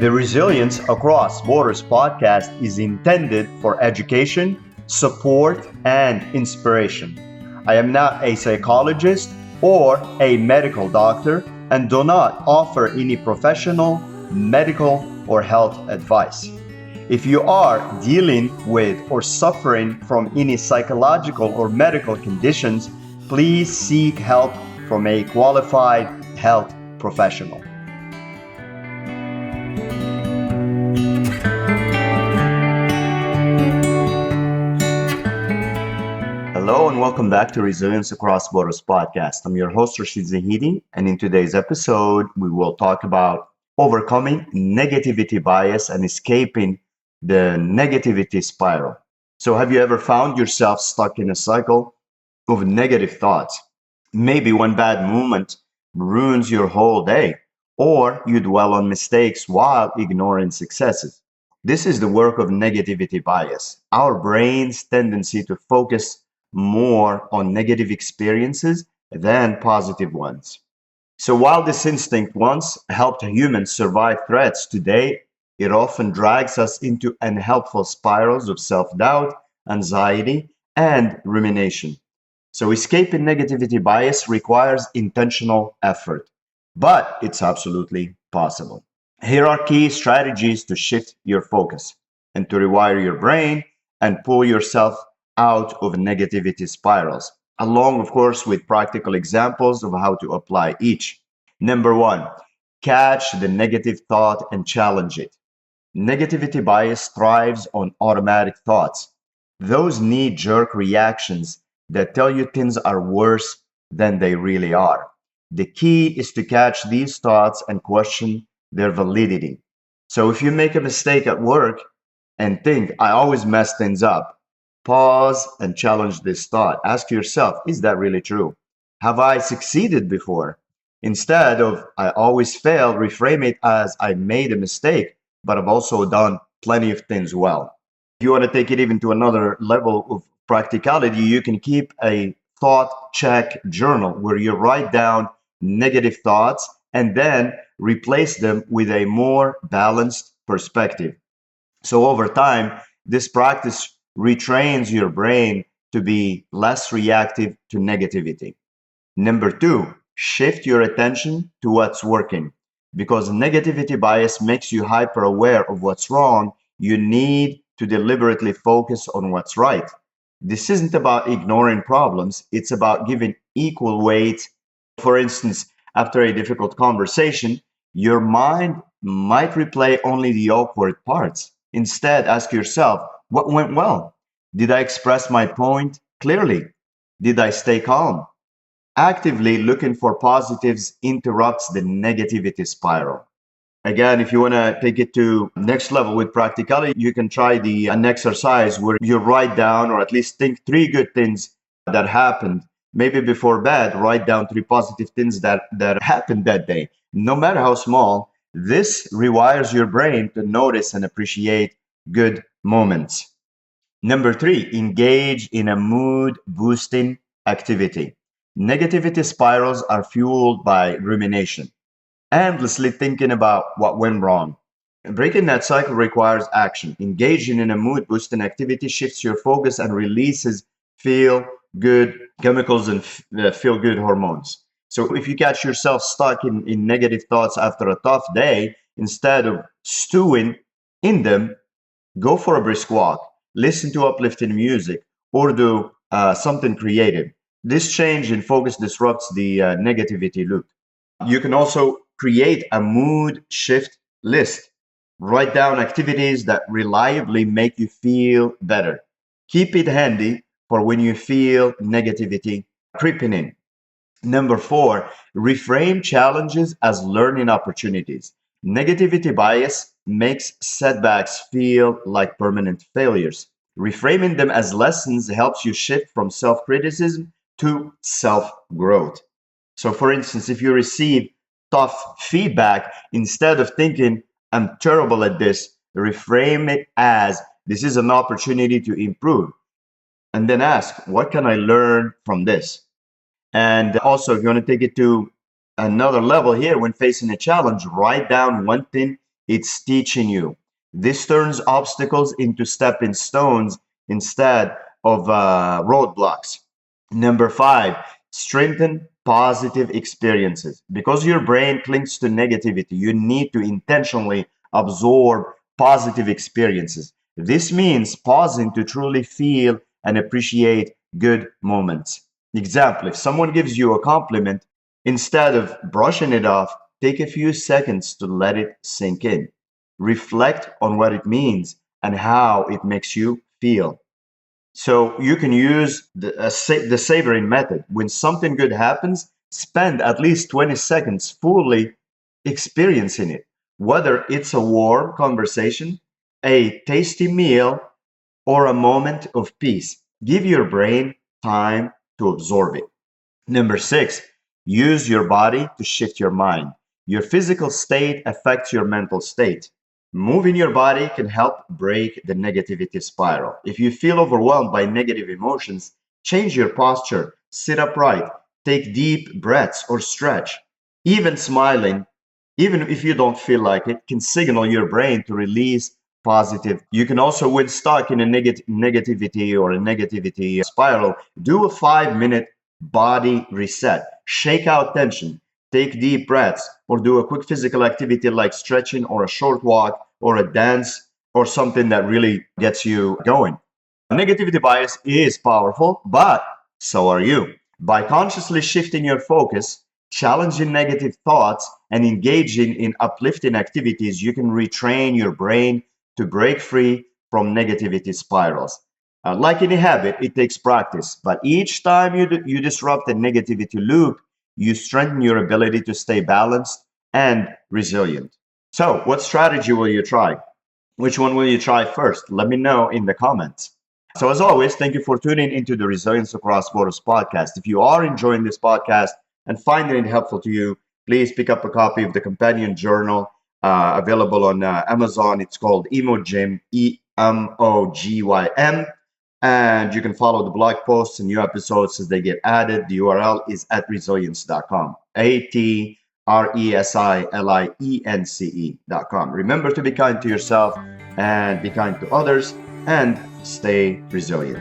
The Resilience Across Borders podcast is intended for education, support, and inspiration. I am not a psychologist or a medical doctor and do not offer any professional, medical, or health advice. If you are dealing with or suffering from any psychological or medical conditions, please seek help from a qualified health professional. Hello and welcome back to Resilience Across Borders podcast. I'm your host, Rachid, and in today's episode, we will talk about overcoming negativity bias and escaping the negativity spiral. So have you ever found yourself stuck in a cycle of negative thoughts? Maybe one bad moment ruins your whole day, or you dwell on mistakes while ignoring successes. This is the work of negativity bias, our brain's tendency to focus more on negative experiences than positive ones. So while this instinct once helped humans survive threats, today it often drags us into unhelpful spirals of self-doubt, anxiety, and rumination. So escaping negativity bias requires intentional effort, but it's absolutely possible. Here are key strategies to shift your focus and to rewire your brain and pull yourself out of negativity spirals, along, of course, with practical examples of how to apply each. Number one, catch the negative thought and challenge it. Negativity bias thrives on automatic thoughts, those knee-jerk reactions that tell you things are worse than they really are. The key is to catch these thoughts and question their validity. So if you make a mistake at work and think, I always mess things up, pause and challenge this thought. Ask yourself, is that really true? Have I succeeded before? Instead of, I always fail, reframe it as, I made a mistake, but I've also done plenty of things well. If you want to take it even to another level of practicality, you can keep a thought check journal where you write down negative thoughts and then replace them with a more balanced perspective. So over time, this practice retrains your brain to be less reactive to negativity. Number two, shift your attention to what's working. Because negativity bias makes you hyper aware of what's wrong, you need to deliberately focus on what's right. This isn't about ignoring problems, it's about giving equal weight. For instance, after a difficult conversation, your mind might replay only the awkward parts. Instead, ask yourself, what went well? Did I express my point clearly? Did I stay calm? Actively looking for positives interrupts the negativity spiral. Again, if you want to take it to next level with practicality, you can try an exercise where you write down or at least think three good things that happened. Maybe before bed, write down three positive things that happened that day. No matter how small, this rewires your brain to notice and appreciate good moments. Number three, engage in a mood-boosting activity. Negativity spirals are fueled by rumination, endlessly thinking about what went wrong. Breaking that cycle requires action. Engaging in a mood-boosting activity shifts your focus and releases feel-good chemicals and feel-good hormones. So if you catch yourself stuck in negative thoughts after a tough day, instead of stewing in them, go for a brisk walk. Listen to uplifting music, or do something creative. This change in focus disrupts the negativity loop. You can also create a mood shift list. Write down activities that reliably make you feel better. Keep it handy for when you feel negativity creeping in. Number four, reframe challenges as learning opportunities. Negativity bias makes setbacks feel like permanent failures. Reframing them as lessons helps you shift from self-criticism to self-growth. So for instance, if you receive tough feedback, instead of thinking, I'm terrible at this, reframe it as, this is an opportunity to improve. And then ask, what can I learn from this? And also, if you want to take it to another level here, when facing a challenge, write down one thing it's teaching you. This turns obstacles into stepping stones instead of roadblocks. Number five, strengthen positive experiences. Because your brain clings to negativity, you need to intentionally absorb positive experiences. This means pausing to truly feel and appreciate good moments. Example, if someone gives you a compliment, instead of brushing it off, take a few seconds to let it sink in. Reflect on what it means and how it makes you feel. So you can use the savoring method. When something good happens, spend at least 20 seconds fully experiencing it, whether it's a warm conversation, a tasty meal, or a moment of peace. Give your brain time to absorb it. Number six, use your body to shift your mind. Your physical state affects your mental state. Moving your body can help break the negativity spiral. If you feel overwhelmed by negative emotions, change your posture, sit upright, take deep breaths, or stretch. Even smiling, even if you don't feel like it, can signal your brain to release positive. You can also, when stuck in a negativity or a negativity spiral, do a 5-minute body reset. Shake out tension, take deep breaths, or do a quick physical activity like stretching or a short walk or a dance or something that really gets you going. Negativity bias is powerful, but so are you. By consciously shifting your focus, challenging negative thoughts, and engaging in uplifting activities, you can retrain your brain to break free from negativity spirals. Like any habit, it takes practice, but each time you disrupt a negativity loop, you strengthen your ability to stay balanced and resilient. So, what strategy will you try? Which one will you try first? Let me know in the comments. So, as always, thank you for tuning into the Resilience Across Borders podcast. If you are enjoying this podcast and finding it helpful to you, please pick up a copy of the companion journal available on Amazon. It's called Emogym, Emogym. And you can follow the blog posts and new episodes as they get added. The URL is at resilience.com. ATRESILIENCE.com. Remember to be kind to yourself and be kind to others and stay resilient.